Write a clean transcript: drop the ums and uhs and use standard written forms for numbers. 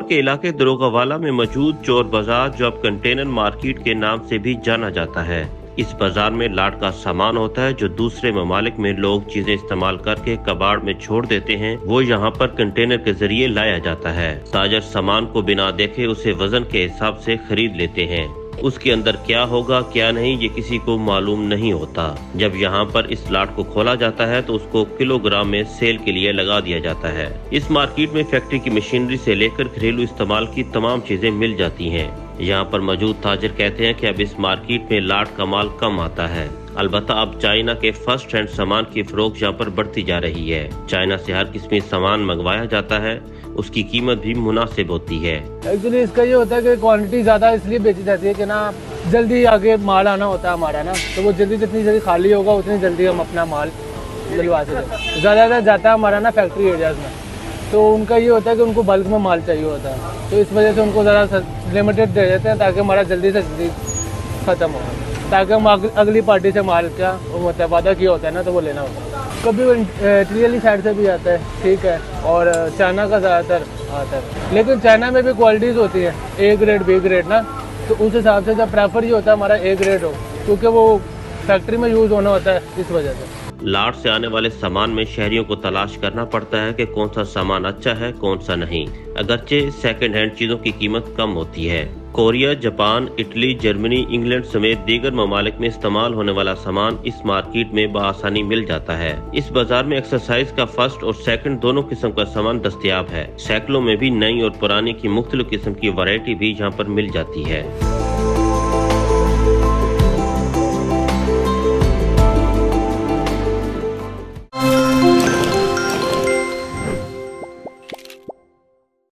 के इलाके दरोगावाला में मौजूद चोर बाजार, जो अब कंटेनर मार्केट के नाम से भी जाना जाता है। इस बाजार में लाट का सामान होता है जो दूसरे ममालिक में लोग चीजें इस्तेमाल करके कबाड़ में छोड़ देते हैं, वो यहाँ पर कंटेनर के जरिए लाया जाता है। ताजर सामान को बिना देखे उसे वजन के हिसाब से खरीद लेते हैं। उसके अंदर क्या होगा क्या नहीं ये किसी को मालूम नहीं होता। जब यहाँ पर इस लाट को खोला जाता है तो उसको किलोग्राम में सेल के लिए लगा दिया जाता है। इस मार्केट में फैक्ट्री की मशीनरी से लेकर घरेलू इस्तेमाल की तमाम चीजें मिल जाती हैं। यहाँ पर मौजूद ताजिर कहते हैं कि अब इस मार्केट में लाट का माल कम आता है। अलबत्ता अब चाइना के फर्स्ट हैंड सामान की फरोख्त यहाँ पर बढ़ती जा रही है। चाइना से हर किस्म सामान मंगवाया जाता है, उसकी कीमत भी मुनासिब होती है। एक्चुअली इसका ये होता है कि क्वांटिटी ज़्यादा इसलिए बेची जाती है कि ना जल्दी आगे माल आना होता है हमारा ना, तो वो जितनी जल्दी खाली होगा उतनी जल्दी हम अपना माल दिलवा सकते। ज़्यादा जाता है हमारा ना फैक्ट्री एरियाज में, तो उनका ये होता है कि उनको बल्क में माल चाहिए होता है, तो इस वजह से उनको ज़रा लिमिटेड दे देते हैं ताकि हमारा जल्दी से जल्दी ख़त्म हो, ताकि हम अगली पार्टी से माल क्या होता है वादा किया होता है ना, तो वो लेना होता है। कभी इटली साइड से भी आता है, ठीक है, और चाइना का ज़्यादातर आता है, लेकिन चाइना में भी क्वालिटीज़ होती है ए ग्रेड बी ग्रेड ना, तो उस हिसाब से जब प्रेफर ये होता है हमारा ए ग्रेड हो, क्योंकि वो फैक्ट्री में यूज़ होना होता है, इस वजह से। लाट से आने वाले सामान में शहरियों को तलाश करना पड़ता है कि कौन सा सामान अच्छा है कौन सा नहीं। अगरचे सेकंड हैंड चीजों की कीमत कम होती है। Korea, Japan, Italy, Germany, England समेत दीगर ममालिक में इस्तेमाल होने वाला सामान इस मार्केट में बआसानी मिल जाता है। इस बाजार में एक्सरसाइज का फर्स्ट और सेकंड दोनों किस्म का सामान दस्तयाब है। साइकिलों में भी नई और पुरानी की मुख्तलिफ किस्म की वैरायटी भी यहाँ पर मिल जाती है।